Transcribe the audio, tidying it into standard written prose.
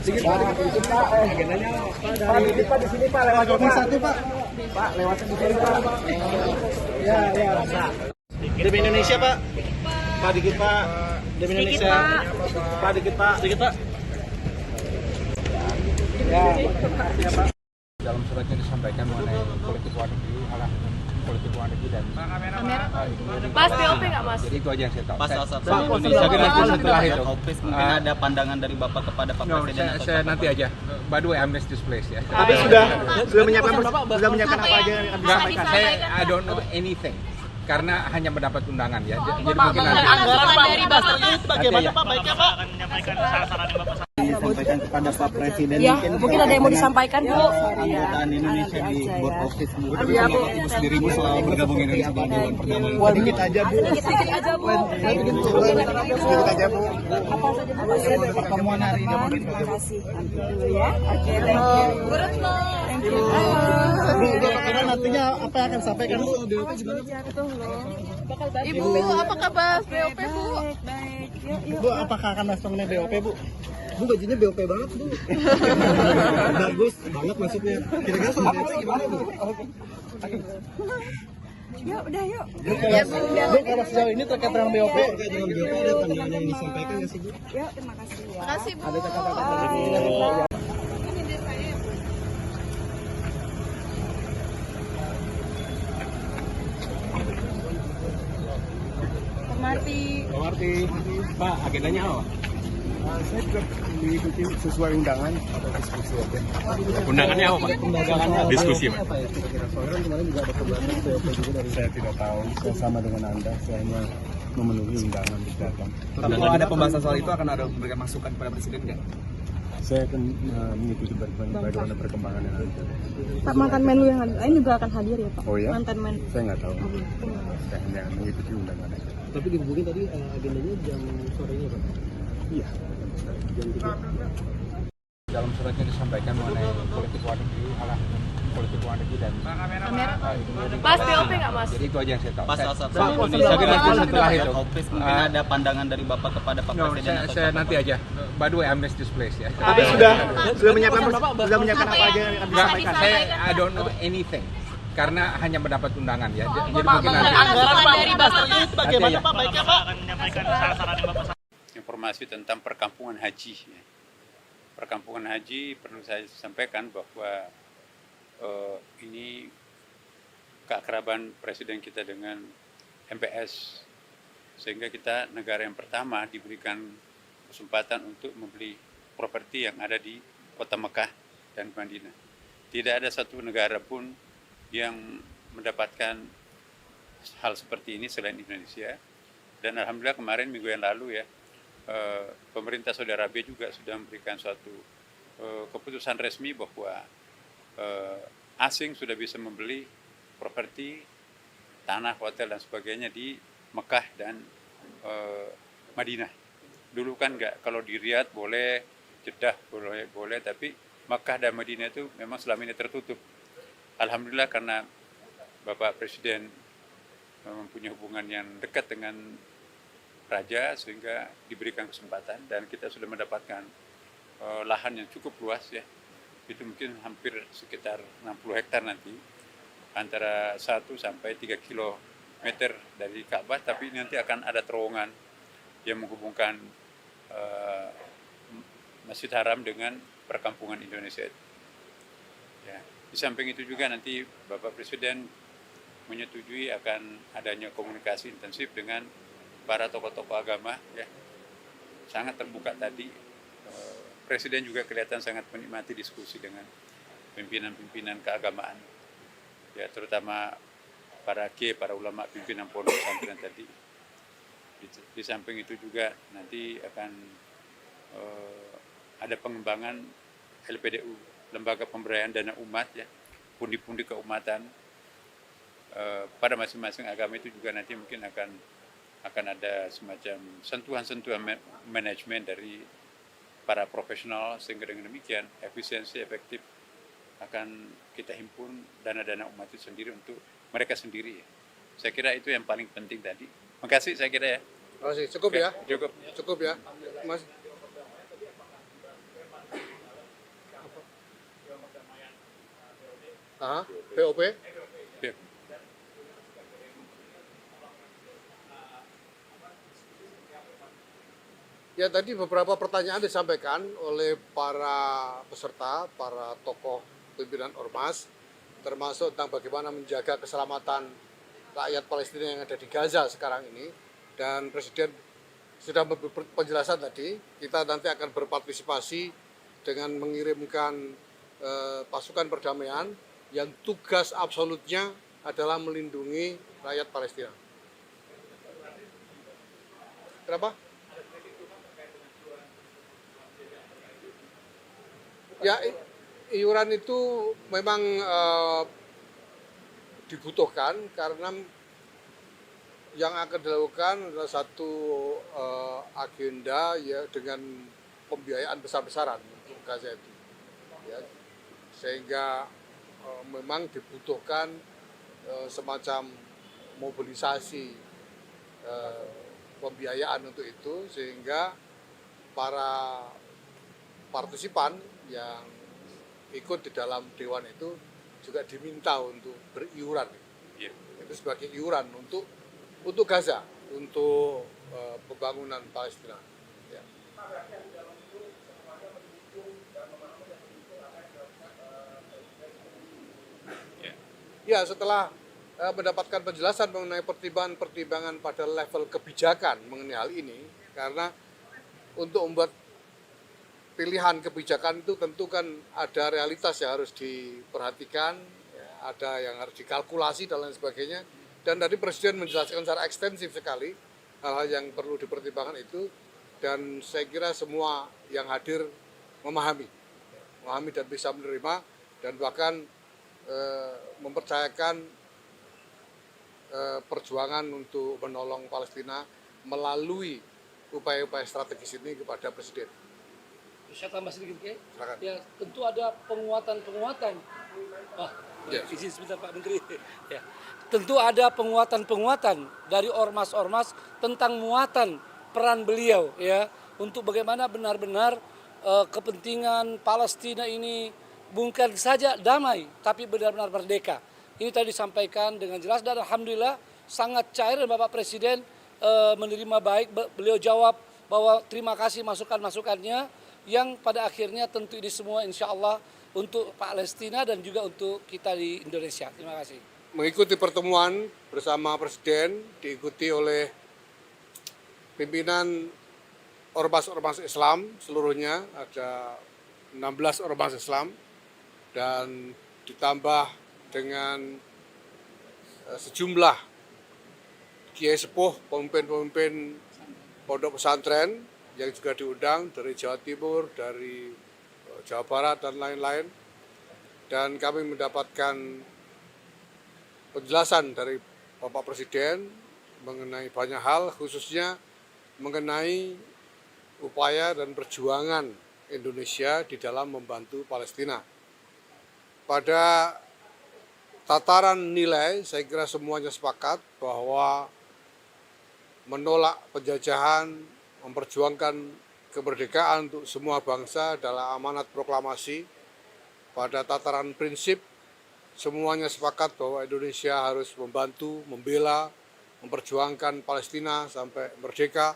Pak, di sini Pak, lewat satu Pak. Pak, lewat di sini Pak. Ya. Kirim Indonesia Pak. Pak dikit Pak. Kirim Indonesia. Pak dikit Pak. Dikit Pak. Ya. Dalam suratnya disampaikan mengenai politik luar negeri, arah politik luar negeri dan Mas, BOP nggak Mas? jadi itu aja yang saya tahu. Pak, Indonesia nanti setelah itu. mungkin ada pandangan dari Bapak kepada Pak Presiden atau Saya nanti aja. By the way, I'm this place ya. Tapi sudah menyiapkan apa aja yang akan disampaikan? I don't know anything. Karena hanya mendapat undangan ya. Jadi mungkin Anggaran nanti dari Bapak. bagaimana Pak? Baiknya Pak. Disampaikan kepada Pak Presiden Ya, mungkin ada yang mau disampaikan Bu. Keanggotaan Indonesia di Board of Peace sendiri Bu soal bergabung Indonesia di Dewan Perdamaian. Dikit aja Bu. Dikit aja Bu. Pertemuan hari ini mungkin. Terima kasih. Dulu ya. Oke, thank you. Bu, kira nantinya apa yang akan disampaikan Bu? Ibu, apa kabar BOP Bu? Baik. Yuk. Bu, apakah akan masuk ke BOP Bu? Bu, bajunya BOP banget Bu. Bagus banget maksudnya. Kira-kira sebenarnya gimana Bu? Yuk, udah yuk. Bu, kalau sejauh ini terkait dengan BOP, dengan BOP ada pandangan yang disampaikan nggak sih Bu? Yuk, terima kasih ya. Makasih Bu. Ada kata-kata dari Marti. Pak, agendanya apa? Saya juga mengikuti sesuai undangan atau diskusi aja. Undangannya apa Pak? Diskusi Pak. Apa ya kira-kira soalnya kan kemarin juga ada pembahasan BOP juga dari saya tidak tahu. Saya sama dengan Anda, saya hanya memenuhi undangan untuk datang. Tapi kalau ada pembahasan soal itu akan ada memberikan masukan kepada Presiden nggak? Saya akan mengikuti bagaimana perkembangan yang ada. Pak, mantan Menlu yang lain juga akan hadir ya Pak? Oh ya? Mantan Menlu. Saya nggak tahu. Saya hanya mengikuti undangan aja. Tapi dihubungin tadi agendanya jam sorenya Pak? Iya. Jam 3. Dalam suratnya disampaikan mengenai politik luar negeri, arah politik luar negeri dan Mas, BOP nggak Mas? jadi itu aja yang saya tahu. Pak, Indonesia nanti setelah itu. mungkin ada pandangan dari Bapak kepada Pak Presiden atau Saya nanti aja. By the way, I'm this place ya. Tapi sudah menyiapkan apa aja yang akan disampaikan? I don't know anything. Karena hanya mendapat undangan ya. Jadi mungkin nanti Anggaran dari Bapak. bagaimana Pak? Baiknya Pak. Informasi tentang perkampungan haji. Perkampungan haji perlu saya sampaikan bahwa ini keakraban Presiden kita dengan MPS, sehingga kita negara yang pertama diberikan kesempatan untuk membeli properti yang ada di kota Mekah dan Madinah. Tidak ada satu negara pun yang mendapatkan hal seperti ini selain Indonesia. Dan alhamdulillah kemarin minggu yang lalu ya, pemerintah Saudi Arabia juga sudah memberikan suatu keputusan resmi bahwa asing sudah bisa membeli properti, tanah, hotel dan sebagainya di Mekah dan Madinah. Dulu kan enggak, kalau di Riyadh boleh, Jeddah boleh, tapi Mekah dan Madinah itu memang selama ini tertutup. Alhamdulillah karena Bapak Presiden mempunyai hubungan yang dekat dengan Raja sehingga diberikan kesempatan dan kita sudah mendapatkan lahan yang cukup luas ya. Itu mungkin hampir sekitar 60 hektar nanti, antara 1 sampai 3 kilometer dari Ka'bah, tapi nanti akan ada terowongan yang menghubungkan Masjid Haram dengan perkampungan Indonesia. Ya. Di samping itu juga nanti Bapak Presiden menyetujui akan adanya komunikasi intensif dengan para tokoh-tokoh agama. Ya. Sangat terbuka tadi. Presiden juga kelihatan sangat menikmati diskusi dengan pimpinan-pimpinan keagamaan. Ya, terutama para kiai, para ulama, pimpinan pondok pesantren tadi. Di samping itu juga nanti akan ada pengembangan LPDU, Lembaga Pemberdayaan Dana Umat ya, pundi-pundi keumatan pada masing-masing agama itu juga nanti mungkin akan ada semacam sentuhan-sentuhan manajemen dari para profesional, sehingga dengan demikian efisiensi efektif akan kita himpun dana-dana umat itu sendiri untuk mereka sendiri ya. Saya kira itu yang paling penting tadi. Makasih saya kira ya. Cukup ya? Cukup. Cukup ya, Mas. POP? Ya. Ya tadi beberapa pertanyaan disampaikan oleh para peserta, para tokoh pimpinan ormas, termasuk tentang bagaimana menjaga keselamatan rakyat Palestina yang ada di Gaza sekarang ini. Dan Presiden sudah memberi penjelasan tadi, kita nanti akan berpartisipasi dengan mengirimkan pasukan perdamaian yang tugas absolutnya adalah melindungi rakyat Palestina. Kenapa? Ya, iuran itu memang dibutuhkan karena yang akan dilakukan adalah satu agenda ya dengan pembiayaan besar-besaran untuk Gaza itu. Ya, sehingga memang dibutuhkan semacam mobilisasi pembiayaan untuk itu sehingga para partisipan yang ikut di dalam dewan itu juga diminta untuk beriuran. Ya. Itu sebagai iuran untuk Gaza, untuk pembangunan Palestina. Ya. Ya, setelah mendapatkan penjelasan mengenai pertimbangan-pertimbangan pada level kebijakan mengenai hal ini, karena untuk membuat pilihan kebijakan itu tentu kan ada realitas yang harus diperhatikan, ya, ada yang harus dikalkulasi dan lain sebagainya. Dan tadi Presiden menjelaskan secara ekstensif sekali hal-hal yang perlu dipertimbangkan itu, dan saya kira semua yang hadir memahami dan bisa menerima, dan bahkan mempercayakan perjuangan untuk menolong Palestina melalui upaya-upaya strategis ini kepada Presiden. Saya tambah sedikit, Silakan. ya tentu ada penguatan-penguatan. Ya. Izin sebentar Pak Menteri. Ya, tentu ada penguatan-penguatan dari ormas-ormas tentang muatan peran beliau, ya, untuk bagaimana benar-benar kepentingan Palestina ini bukan saja damai, tapi benar-benar merdeka. Ini tadi disampaikan dengan jelas dan alhamdulillah sangat cair dan Bapak Presiden menerima baik. Beliau jawab bahwa terima kasih masukan-masukannya, yang pada akhirnya tentu ini semua insya Allah untuk Palestina dan juga untuk kita di Indonesia. Terima kasih. Mengikuti pertemuan bersama Presiden diikuti oleh pimpinan ormas-ormas Islam seluruhnya, ada 16 ormas Islam, dan ditambah dengan sejumlah kiai sepuh, pemimpin-pemimpin pondok pesantren yang juga diundang dari Jawa Timur, dari Jawa Barat, dan lain-lain. Dan kami mendapatkan penjelasan dari Bapak Presiden mengenai banyak hal, khususnya mengenai upaya dan perjuangan Indonesia di dalam membantu Palestina. Pada tataran nilai, saya kira semuanya sepakat bahwa menolak penjajahan, memperjuangkan kemerdekaan untuk semua bangsa adalah amanat proklamasi. Pada tataran prinsip, semuanya sepakat bahwa Indonesia harus membantu, membela, memperjuangkan Palestina sampai merdeka.